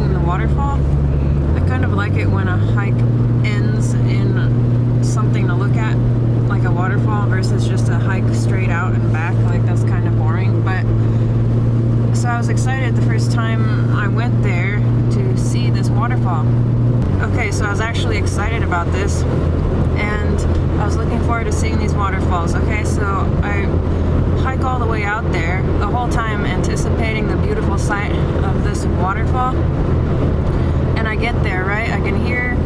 watching the waterfall. I kind of like it when a hike ends in something to look at, like a waterfall, versus just a hike straight out and back. Like, that's kind of boring. But so I was excited the first time I went there to see this waterfall. Okay, so I was actually excited about this, and I was looking forward to seeing these waterfalls. Okay, so I hike all the way out there, the whole time anticipating the beautiful sight of this waterfall. And I get there, right? I can hear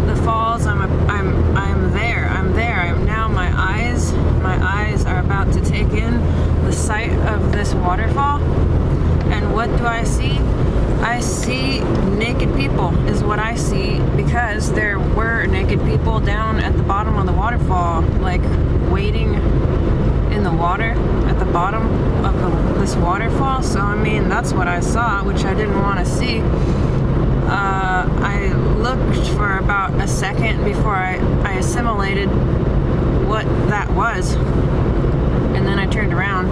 the falls. I'm there. Now my eyes are about to take in the sight of this waterfall. And what do I see? I see naked people is what I see, because there were naked people down at the bottom of the waterfall, like waiting in the water at the bottom of this waterfall. So I mean, that's what I saw, which I didn't want to see. I looked for about a second before I assimilated what that was. And then I turned around.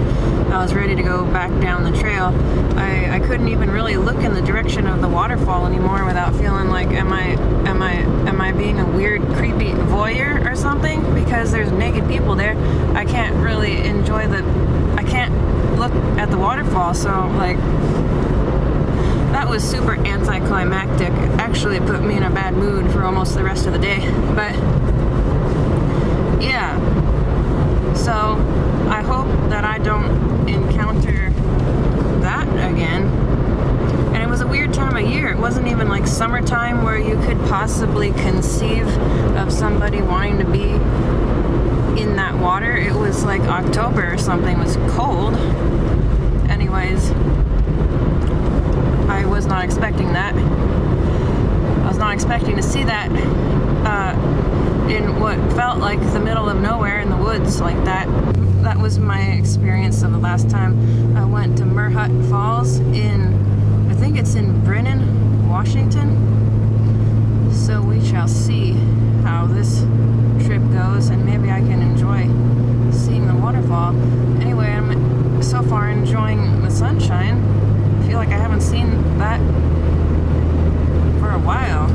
I was ready to go back down the trail. I couldn't even really look in the direction of the waterfall anymore without feeling like, am I being a weird, creepy voyeur or something? Because there's naked people there. I can't really I can't look at the waterfall. So, like, that was super anticlimactic. It actually put me in a bad mood for almost the rest of the day. But yeah. So I hope that I don't encounter that again. And it was a weird time of year. It wasn't even like summertime where you could possibly conceive of somebody wanting to be in that water. It was like October or something. It was cold. Anyways, I was not expecting that. I was not expecting to see that in what felt like the middle of nowhere in the woods like that. That was my experience of the last time I went to Murhut Falls I think it's in Brinnon, Washington. So we shall see how this trip goes, and maybe I can enjoy seeing the waterfall. Anyway, I'm so far enjoying the sunshine. I feel like I haven't seen that for a while.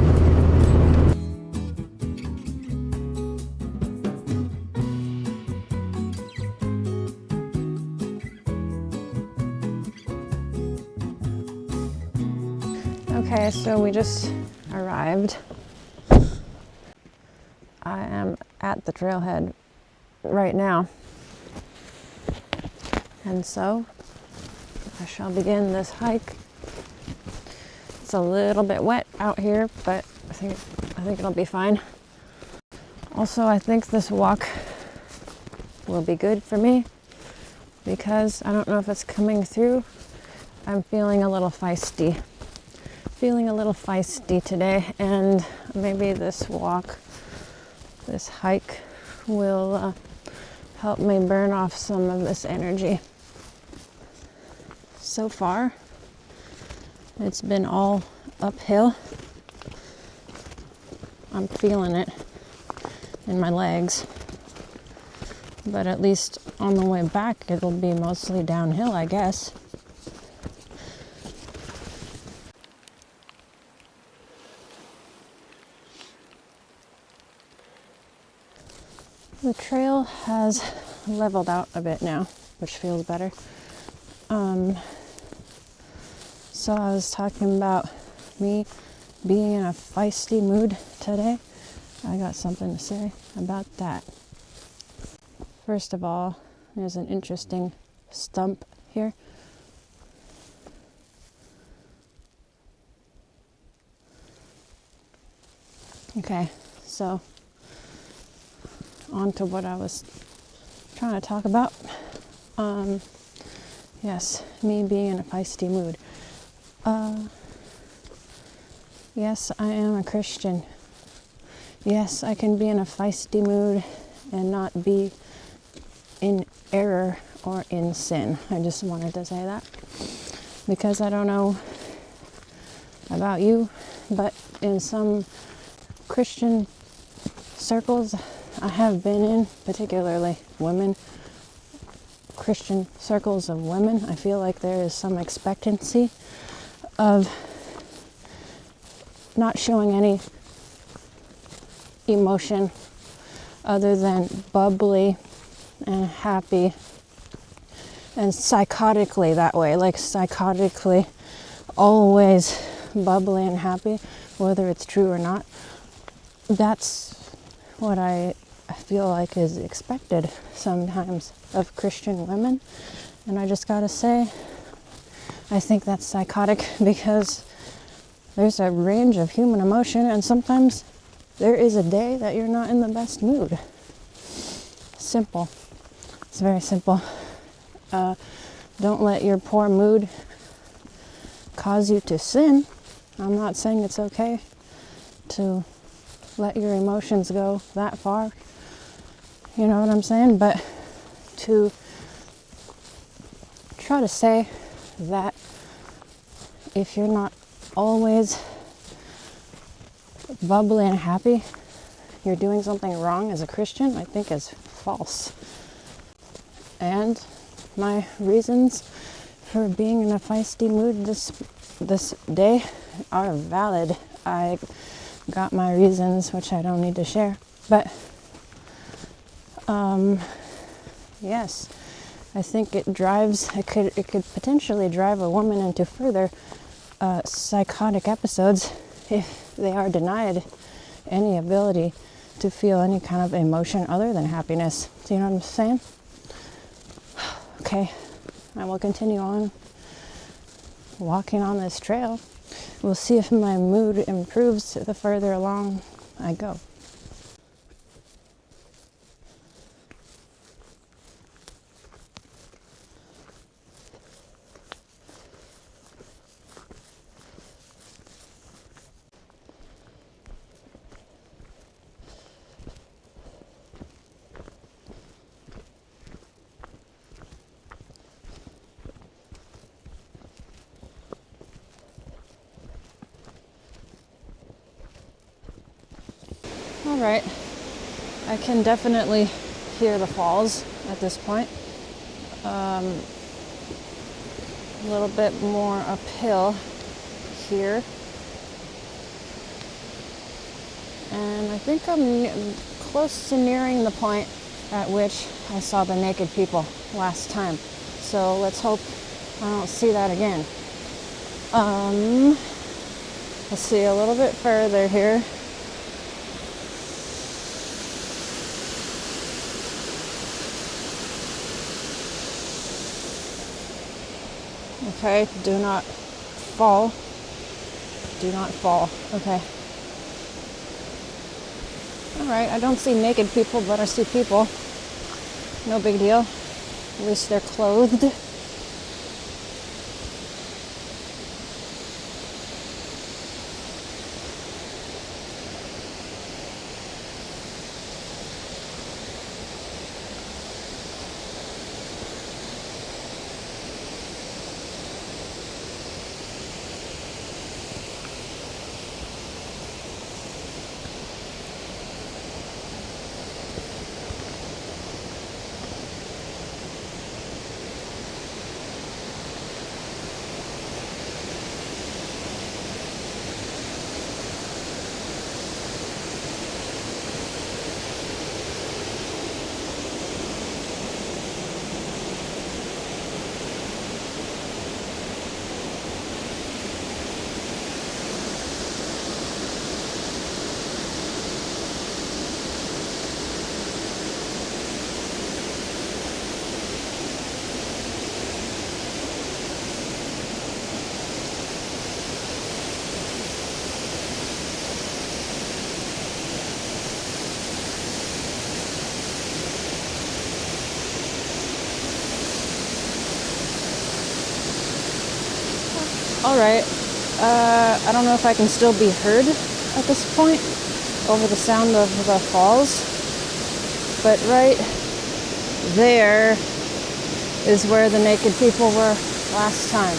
Okay, so we just arrived. I am at the trailhead right now. And so I shall begin this hike. It's a little bit wet out here, but I think it'll be fine. Also, I think this walk will be good for me, because I don't know if it's coming through. I'm feeling a little feisty today, and maybe this hike will help me burn off some of this energy. So far, it's been all uphill. I'm feeling it in my legs, but at least on the way back, it'll be mostly downhill, I guess. The trail has leveled out a bit now, which feels better. So I was talking about me being in a feisty mood today. I got something to say about that. First of all, there's an interesting stump here. Okay, so on to what I was trying to talk about. Yes, me being in a feisty mood. Yes, I am a Christian. Yes, I can be in a feisty mood and not be in error or in sin. I just wanted to say that, because I don't know about you, but in some Christian circles I have been in, particularly Christian circles of women, I feel like there is some expectancy of not showing any emotion other than bubbly and happy and psychotically that way, like psychotically always bubbly and happy, whether it's true or not. That's what I feel like is expected sometimes of Christian women. And I just gotta say, I think that's psychotic because there's a range of human emotion, and sometimes there is a day that you're not in the best mood. Simple. It's very simple. Don't let your poor mood cause you to sin. I'm not saying it's okay to let your emotions go that far. You know what I'm saying? But to try to say that if you're not always bubbly and happy, you're doing something wrong as a Christian, I think is false. And my reasons for being in a feisty mood this day are valid. I got my reasons, which I don't need to share. But yes, I think it could potentially drive a woman into further psychotic episodes if they are denied any ability to feel any kind of emotion other than happiness. Do you know what I'm saying? Okay, I will continue on walking on this trail. We'll see if my mood improves the further along I go. All right, I can definitely hear the falls at this point. A little bit more uphill here. And I think I'm close to nearing the point at which I saw the naked people last time. So let's hope I don't see that again. Let's see a little bit further here. Okay, do not fall. Do not fall. Okay. All right, I don't see naked people, but I see people. No big deal. At least they're clothed. All right, I don't know if I can still be heard at this point over the sound of the falls, but right there is where the naked people were last time.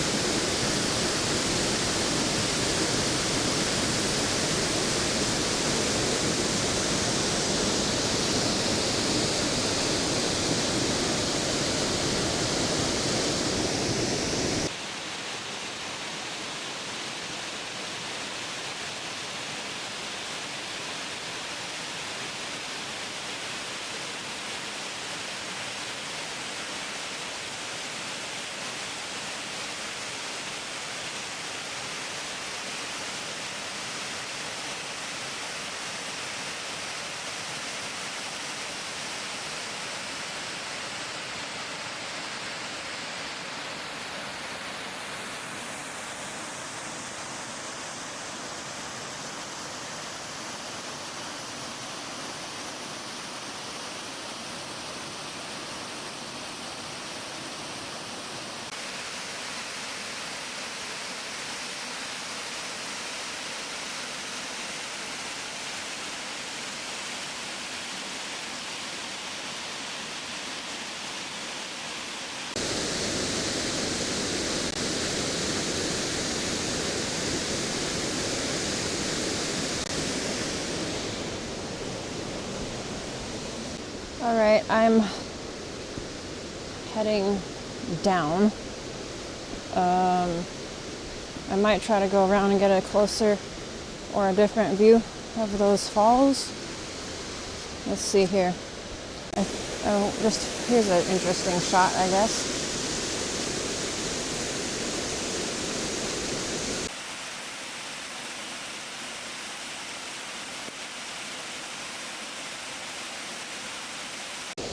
All right, I'm heading down. I might try to go around and get a closer or a different view of those falls. Let's see here. Here's an interesting shot, I guess.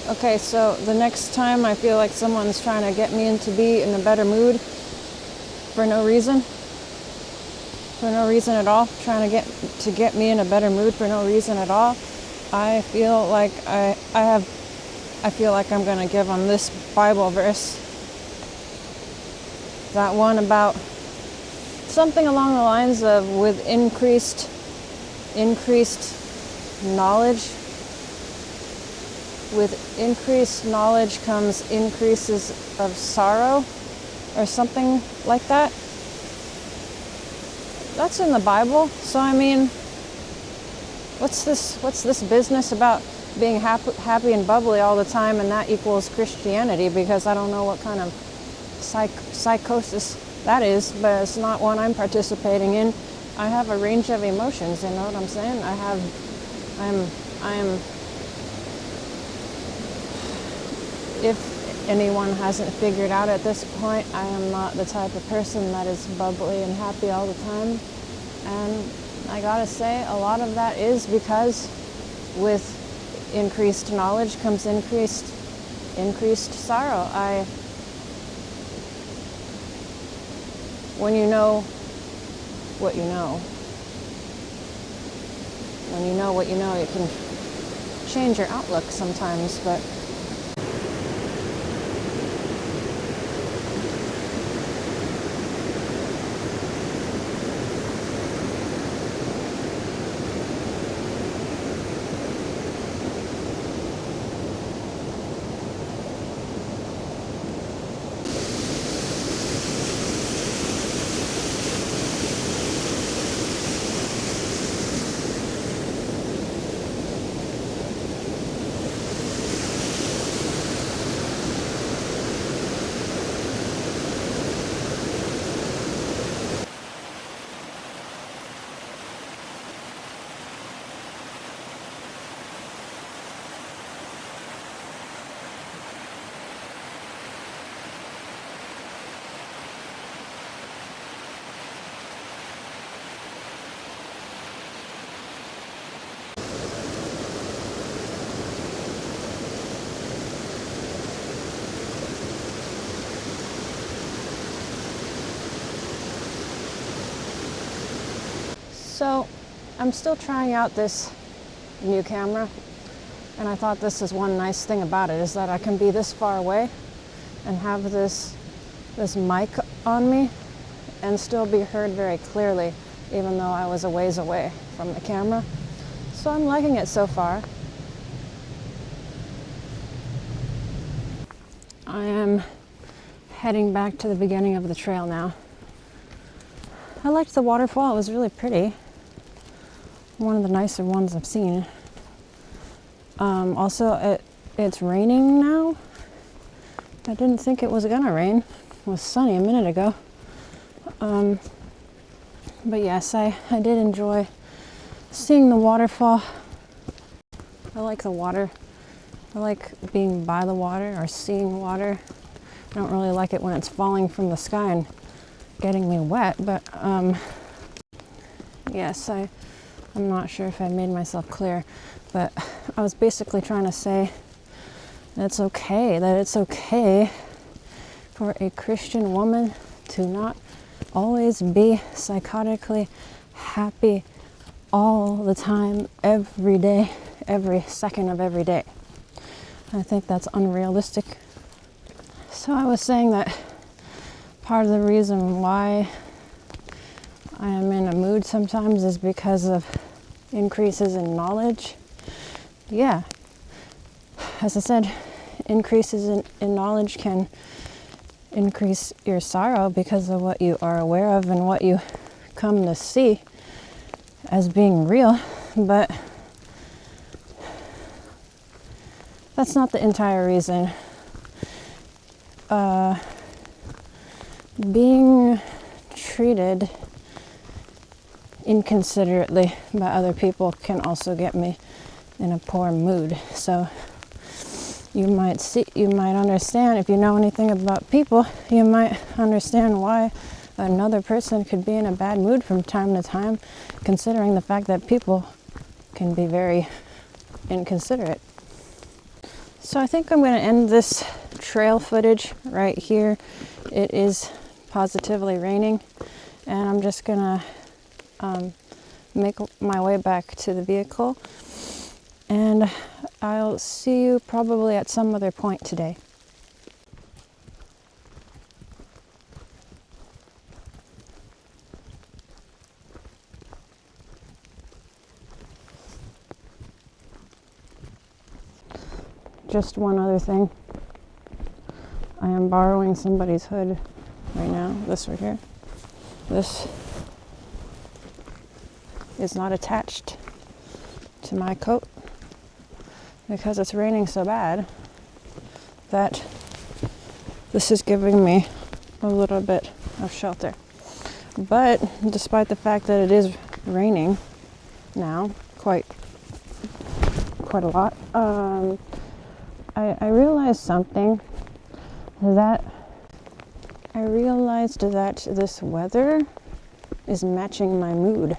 Okay, so the next time I feel like someone's trying to get me into be in a better mood for no reason at all, trying to get me in a better mood for no reason at all, I feel like I'm going to give them this Bible verse. That one about something along the lines of with increased knowledge. With increased knowledge comes increases of sorrow, or something like that. That's in the Bible. So I mean, what's this business about being happy and bubbly all the time, and that equals Christianity? Because I don't know what kind of psychosis that is, but it's not one I'm participating in. I have a range of emotions, you know what I'm saying? If anyone hasn't figured out at this point, I am not the type of person that is bubbly and happy all the time. And I gotta say, a lot of that is because with increased knowledge comes increased sorrow. When you know what you know, it can change your outlook sometimes, but so I'm still trying out this new camera, and I thought this is one nice thing about it, is that I can be this far away and have this mic on me and still be heard very clearly, even though I was a ways away from the camera. So I'm liking it so far. I am heading back to the beginning of the trail now. I liked the waterfall, it was really pretty. One of the nicer ones I've seen. Also, it's raining now. I didn't think it was gonna rain. It was sunny a minute ago. But yes, I did enjoy seeing the waterfall. I like the water. I like being by the water or seeing water. I don't really like it when it's falling from the sky and getting me wet, but yes, I'm not sure if I made myself clear, but I was basically trying to say that it's okay for a Christian woman to not always be psychotically happy all the time, every day, every second of every day. I think that's unrealistic. So I was saying that part of the reason why I am in a mood sometimes is because of increases in knowledge. Yeah, as I said, increases in knowledge can increase your sorrow because of what you are aware of and what you come to see as being real. But that's not the entire reason. Being treated inconsiderately by other people can also get me in a poor mood. So you might understand, if you know anything about people, you might understand why another person could be in a bad mood from time to time, considering the fact that people can be very inconsiderate. So I think I'm going to end this trail footage right here. It is positively raining, and I'm just going to make my way back to the vehicle, and I'll see you probably at some other point today. Just one other thing. I am borrowing somebody's hood right now, this right here. This is not attached to my coat because it's raining so bad that this is giving me a little bit of shelter. But despite the fact that it is raining now, quite a lot, I realized something, that I realized that this weather is matching my mood.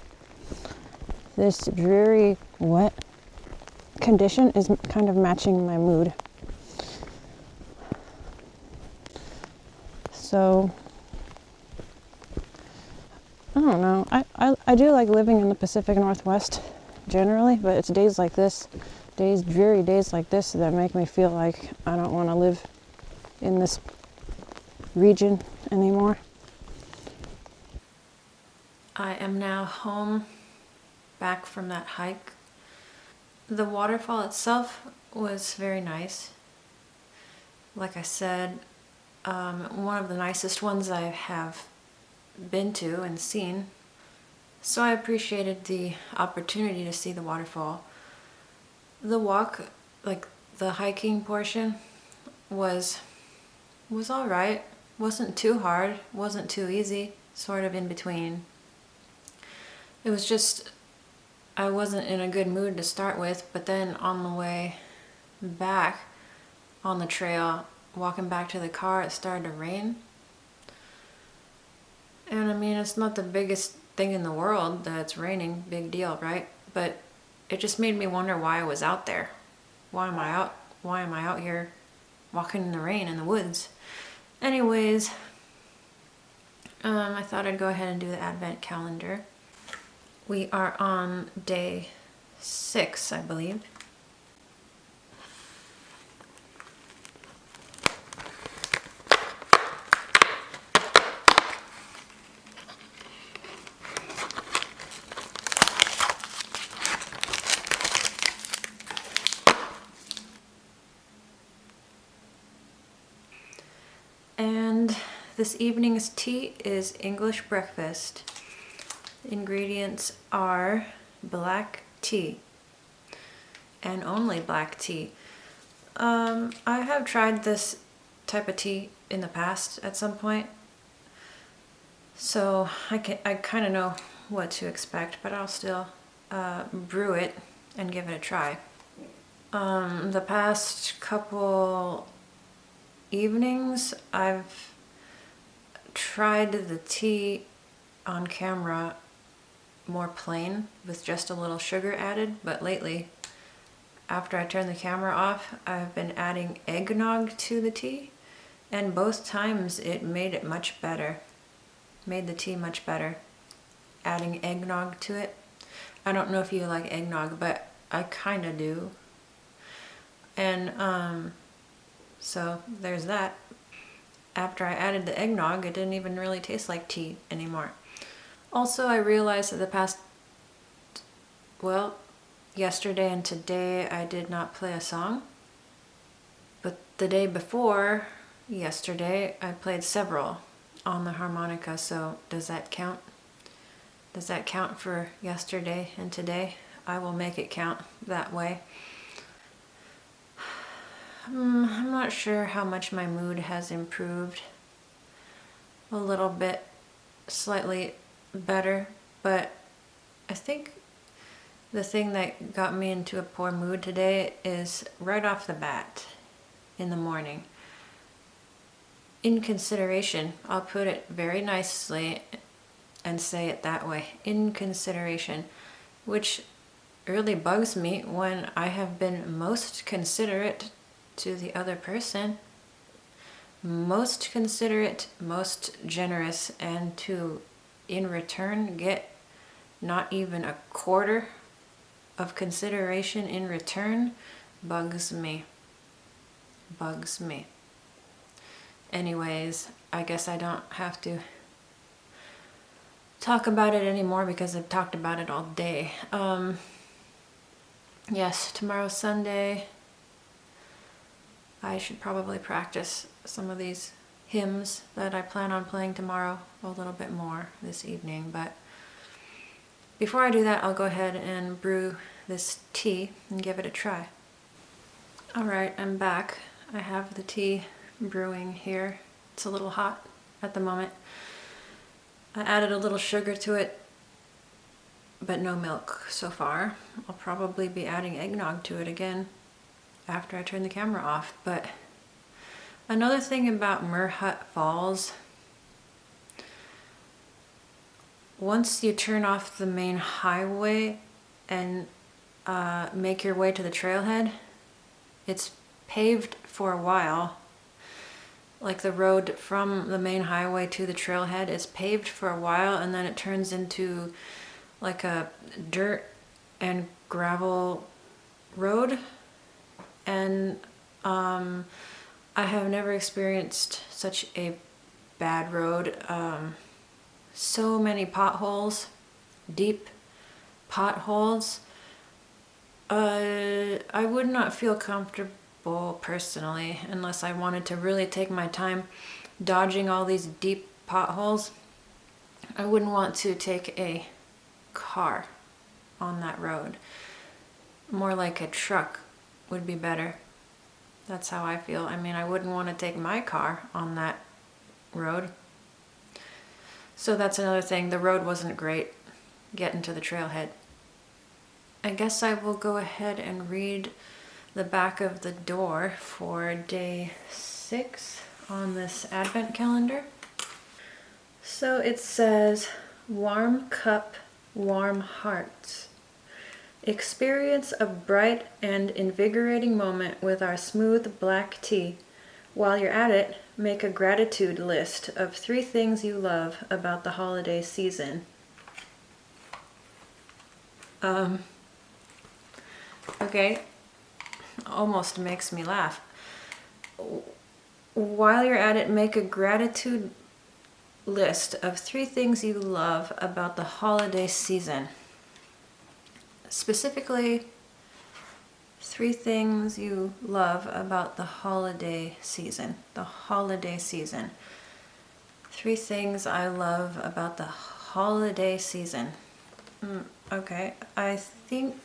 This dreary, wet condition is kind of matching my mood. So, I don't know. I do like living in the Pacific Northwest generally, but it's days like this, dreary days like this, that make me feel like I don't want to live in this region anymore. I am now home, back from that hike. The waterfall itself was very nice. Like I said, one of the nicest ones I have been to and seen. So I appreciated the opportunity to see the waterfall. The walk, like the hiking portion, was all right. Wasn't too hard, wasn't too easy, sort of in between. It was just, I wasn't in a good mood to start with, but then on the way back on the trail, walking back to the car, it started to rain. And I mean, it's not the biggest thing in the world that it's raining, big deal, right? But it just made me wonder why I was out there. Why am I out here walking in the rain in the woods? Anyways, I thought I'd go ahead and do the advent calendar. We are on day 6, I believe. And this evening's tea is English breakfast. Ingredients are black tea, and only black tea. I have tried this type of tea in the past at some point, so I kind of know what to expect, but I'll still brew it and give it a try. The past couple evenings I've tried the tea on camera more plain with just a little sugar added, but lately, after I turned the camera off, I've been adding eggnog to the tea, and both times it made it much better. Made the tea much better. Adding eggnog to it. I don't know if you like eggnog, but I kind of do. And so there's that. After I added the eggnog, it didn't even really taste like tea anymore. Also, I realized that the past, well, yesterday and today I did not play a song. But the day before yesterday, I played several on the harmonica, so does that count? Does that count for yesterday and today? I will make it count that way. I'm not sure how much my mood has improved. A little bit, slightly better, but I think the thing that got me into a poor mood today is right off the bat in the morning. In consideration, I'll put it very nicely and say it that way, in consideration, which really bugs me when I have been most considerate to the other person, most considerate, most generous, and to in return get not even a quarter of consideration in return bugs me. Bugs me. Anyways, I guess I don't have to talk about it anymore because I've talked about it all day. Yes, tomorrow's Sunday. I should probably practice some of these hymns that I plan on playing tomorrow a little bit more this evening, but before I do that, I'll go ahead and brew this tea and give it a try. Alright, I'm back. I have the tea brewing here. It's a little hot at the moment. I added a little sugar to it, but no milk so far. I'll probably be adding eggnog to it again after I turn the camera off. But another thing about Murhut Falls, once you turn off the main highway and make your way to the trailhead, it's paved for a while. Like the road from the main highway to the trailhead is paved for a while, and then it turns into like a dirt and gravel road. And I have never experienced such a bad road. So many potholes, deep potholes. I would not feel comfortable personally unless I wanted to really take my time dodging all these deep potholes. I wouldn't want to take a car on that road. More like a truck would be better. That's how I feel. I mean, I wouldn't want to take my car on that road. So that's another thing. The road wasn't great getting to the trailhead. I guess I will go ahead and read the back of the door for day 6 on this advent calendar. So it says, warm cup, warm hearts. Experience a bright and invigorating moment with our smooth black tea. While you're at it, make a gratitude list of 3 things you love about the holiday season. Okay, almost makes me laugh. While you're at it, make a gratitude list of 3 things you love about the holiday season. Specifically, 3 things you love about the holiday season. The holiday season. 3 things I love about the holiday season. Okay, I think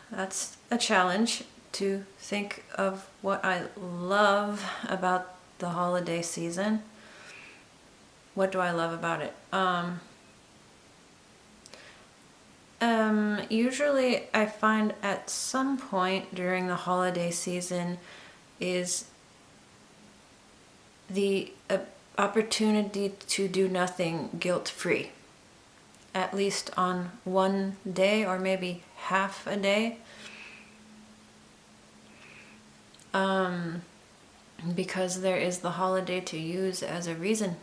that's a challenge to think of what I love about the holiday season. What do I love about it? Usually I find at some point during the holiday season is the opportunity to do nothing guilt-free. At least on one day or maybe half a day. Because there is the holiday to use as a reason.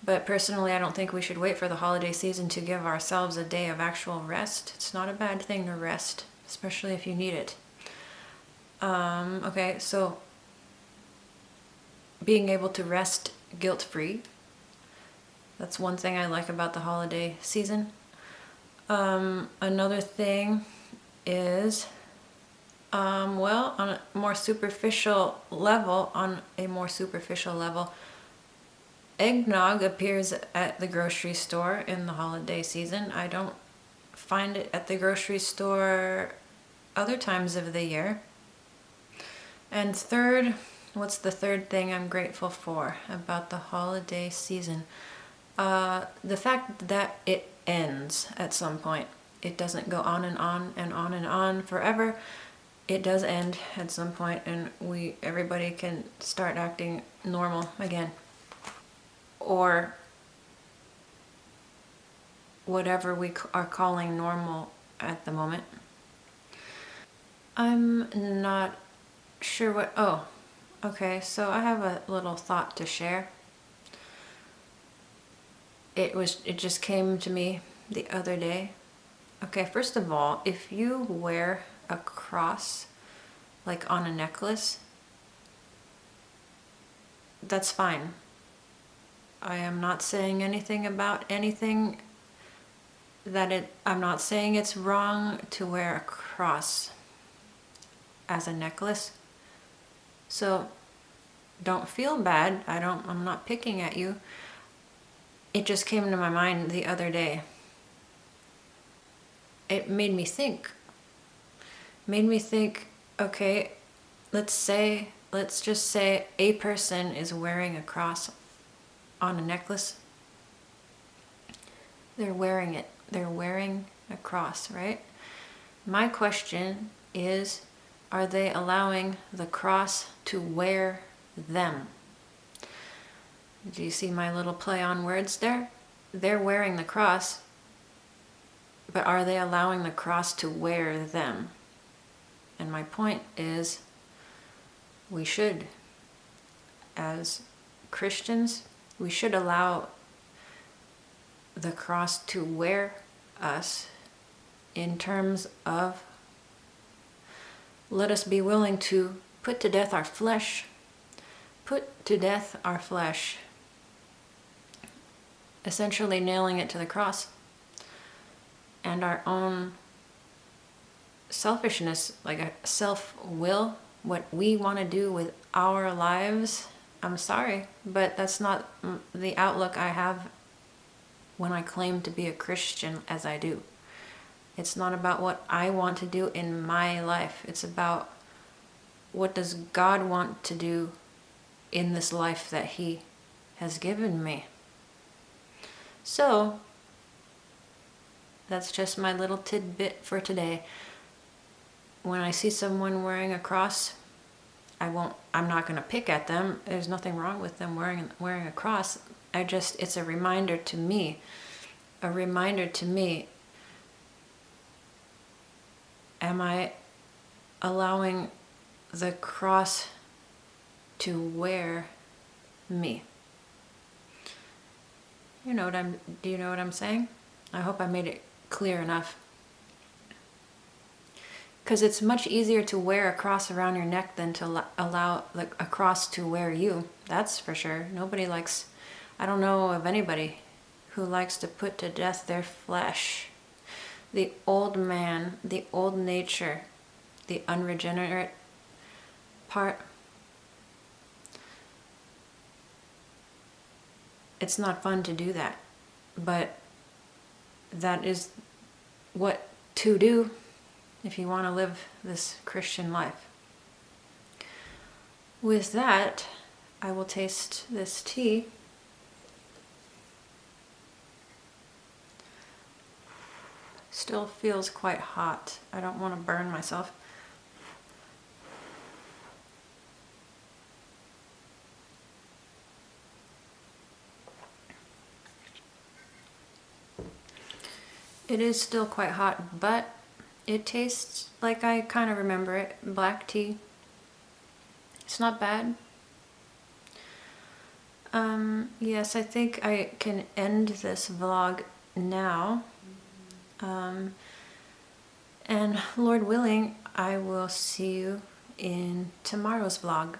But personally, I don't think we should wait for the holiday season to give ourselves a day of actual rest. It's not a bad thing to rest, especially if you need it. Okay, so being able to rest guilt-free. That's one thing I like about the holiday season. Another thing is, well, on a more superficial level, eggnog appears at the grocery store in the holiday season. I don't find it at the grocery store other times of the year. And third, what's the third thing I'm grateful for about the holiday season? The fact that it ends at some point. It doesn't go on and on and on and on forever. It does end at some point, and everybody can start acting normal again. Or whatever we are calling normal at the moment. I'm not sure what... Oh, okay, so I have a little thought to share. It just came to me the other day. Okay, first of all, if you wear a cross, like on a necklace, that's fine. I am not saying anything about anything I'm not saying it's wrong to wear a cross as a necklace. So don't feel bad. I'm not picking at you. It just came to my mind the other day. It made me think, okay, let's just say a person is wearing a cross on a necklace. They're wearing it. They're wearing a cross, right? My question is, are they allowing the cross to wear them? Do you see my little play on words there? They're wearing the cross, but are they allowing the cross to wear them? And my point is, we should. As Christians, we should allow the cross to wear us in terms of, let us be willing to put to death our flesh. Put to death our flesh. Essentially nailing it to the cross. And our own selfishness, like a self-will, what we want to do with our lives. I'm sorry, but that's not the outlook I have when I claim to be a Christian as I do. It's not about what I want to do in my life. It's about what does God want to do in this life that He has given me. So, that's just my little tidbit for today. When I see someone wearing a cross, I'm not going to pick at them. There's nothing wrong with them wearing a cross. It's a reminder to me. Am I allowing the cross to wear me? Do you know what I'm saying? I hope I made it clear enough. Because it's much easier to wear a cross around your neck than to allow a cross to wear you. That's for sure. I don't know of anybody who likes to put to death their flesh. The old man, the old nature, the unregenerate part. It's not fun to do that, but that is what to do if you want to live this Christian life. With that, I will taste this tea. Still feels quite hot. I don't want to burn myself. It is still quite hot, but it tastes like I kind of remember it. Black tea. It's not bad. Yes, I think I can end this vlog now. And Lord willing, I will see you in tomorrow's vlog.